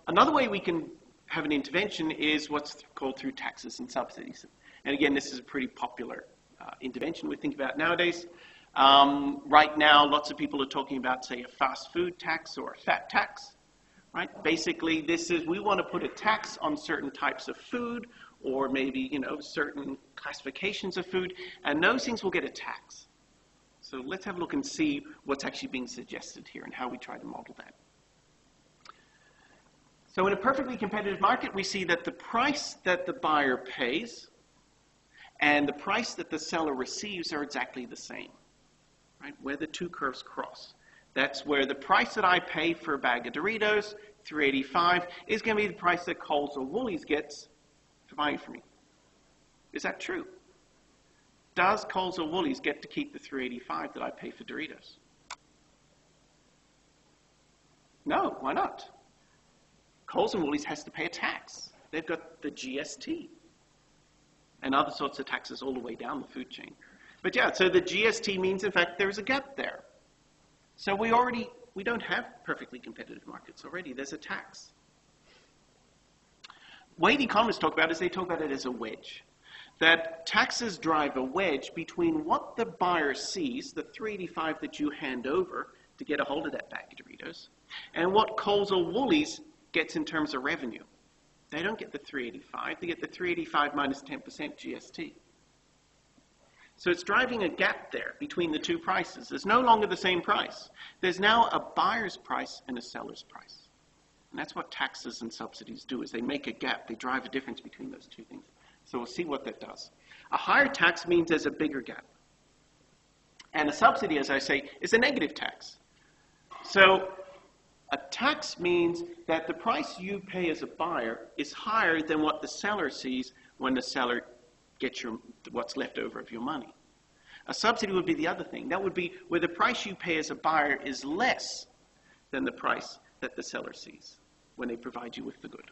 Another way we can have an intervention is what's called through taxes and subsidies. And again, this is a pretty popular intervention we think about nowadays. Right now, lots of people are talking about, say, a fast food tax or a fat tax. Right? Basically, this is we want to put a tax on certain types of food, or maybe certain classifications of food, and those things will get a tax. So let's have a look and see what's actually being suggested here and how we try to model that. So in a perfectly competitive market, we see that the price that the buyer pays and the price that the seller receives are exactly the same, right? Where the two curves cross. That's where the price that I pay for a bag of Doritos, $3.85, is going to be the price that Coles or Woolies gets for buying from me. Is that true? Does Coles or Woolies get to keep the $3.85 that I pay for Doritos? No, why not? Coles and Woolies has to pay a tax. They've got the GST and other sorts of taxes all the way down the food chain. But yeah, so the GST means, in fact, there's a gap there. So we don't have perfectly competitive markets already. There's a tax. Way the economists talk about it is they talk about it as a wedge. That taxes drive a wedge between what the buyer sees, the $3.85 that you hand over to get a hold of that bag of Doritos, and what Coles or Woolies gets in terms of revenue. They don't get the $3.85. They get the $3.85 minus 10% GST. So it's driving a gap there between the two prices. There's no longer the same price. There's now a buyer's price and a seller's price. And that's what taxes and subsidies do, is they make a gap. They drive a difference between those two things. So we'll see what that does. A higher tax means there's a bigger gap. And a subsidy, as I say, is a negative tax. So a tax means that the price you pay as a buyer is higher than what the seller sees when the seller gets what's left over of your money. A subsidy would be the other thing. That would be where the price you pay as a buyer is less than the price that the seller sees when they provide you with the good.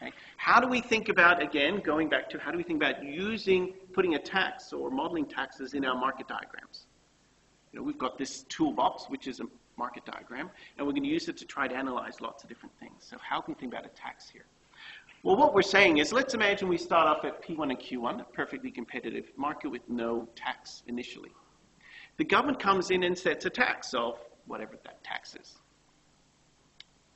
Okay. How do we think about, again, going back to how do we think about putting a tax or modeling taxes in our market diagrams? We've got this toolbox, which is a market diagram, and we're going to use it to try to analyze lots of different things. So how can we think about a tax here? Well, what we're saying is, let's imagine we start off at P1 and Q1, a perfectly competitive market with no tax initially. The government comes in and sets a tax of whatever that tax is.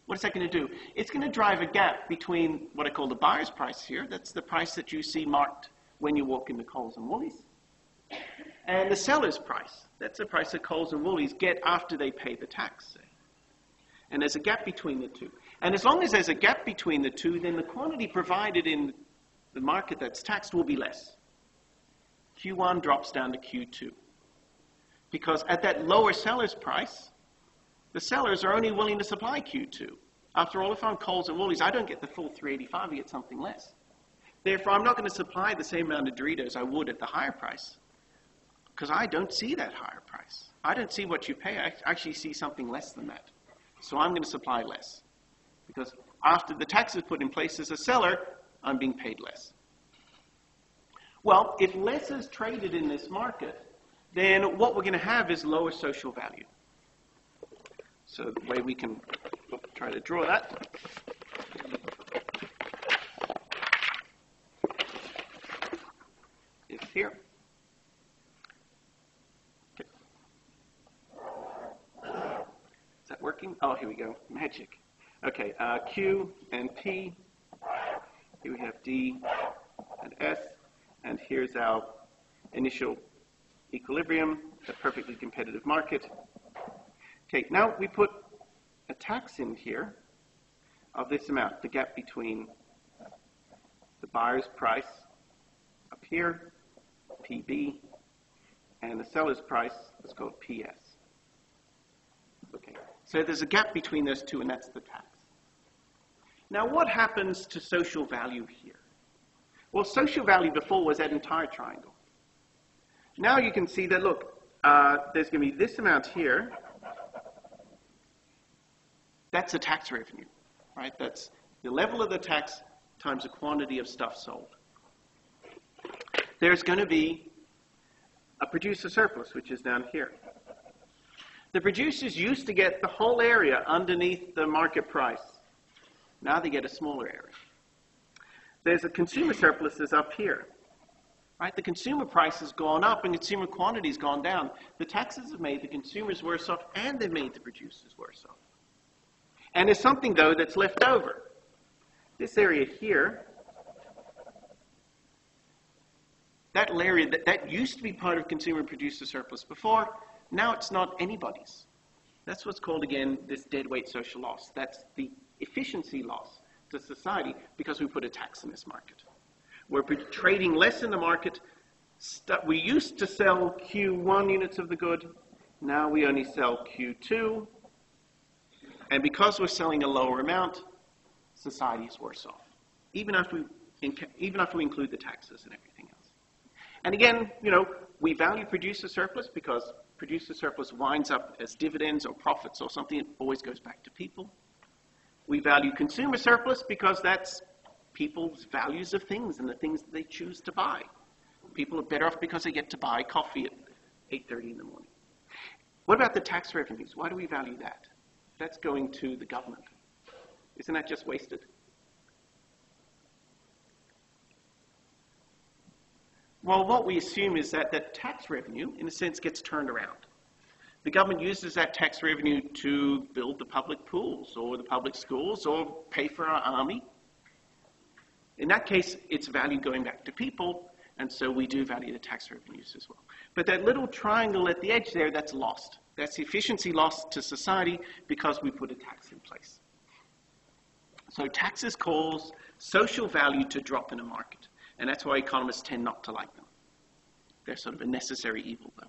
What is that going to do? It's going to drive a gap between what I call the buyer's price here. That's the price that you see marked when you walk into Coles and Woolies. And the seller's price. That's the price that Coles and Woolies get after they pay the tax, say. And there's a gap between the two. And as long as there's a gap between the two, then the quantity provided in the market that's taxed will be less. Q1 drops down to Q2. Because at that lower seller's price, the sellers are only willing to supply Q2. After all, if I'm Coles and Woolies, I don't get the full $3.85, I get something less. Therefore, I'm not going to supply the same amount of Doritos I would at the higher price, because I don't see that higher price. I don't see what you pay. I actually see something less than that. So I'm going to supply less. Because after the tax is put in place as a seller, I'm being paid less. Well, if less is traded in this market, then what we're going to have is lower social value. So the way we can try to draw that is here. Okay. Is that working? Oh, here we go. Magic. Okay, Q and P. Here we have D and S. And here's our initial equilibrium, a perfectly competitive market. Okay, now we put a tax in here of this amount, the gap between the buyer's price up here, PB, and the seller's price, let's call it PS. Okay, so there's a gap between those two, and that's the tax. Now, what happens to social value here? Well, social value before was that entire triangle. Now you can see that, look, there's going to be this amount here. That's the tax revenue, right? That's the level of the tax times the quantity of stuff sold. There's going to be a producer surplus, which is down here. The producers used to get the whole area underneath the market price. Now they get a smaller area. There's a consumer surplus is up here. Right? The consumer price has gone up and consumer quantity has gone down. The taxes have made the consumers worse off and they've made the producers worse off. And there's something, though, that's left over. This area here, that area that used to be part of consumer producer surplus before, now it's not anybody's. That's what's called, again, this deadweight social loss. That's the efficiency loss to society because we put a tax in this market. We're trading less in the market. We used to sell Q1 units of the good. Now we only sell Q2. And because we're selling a lower amount, society is worse off, even after we include the taxes and everything else. And again, we value producer surplus because producer surplus winds up as dividends or profits or something. It always goes back to people. We value consumer surplus because that's people's values of things and the things that they choose to buy. People are better off because they get to buy coffee at 8:30 in the morning. What about the tax revenues? Why do we value that? That's going to the government. Isn't that just wasted? Well, what we assume is that that tax revenue, in a sense, gets turned around. The government uses that tax revenue to build the public pools or the public schools or pay for our army. In that case, it's value going back to people, and so we do value the tax revenues as well. But that little triangle at the edge there, that's lost. That's the efficiency loss to society because we put a tax in place. So taxes cause social value to drop in a market, and that's why economists tend not to like them. They're sort of a necessary evil, though.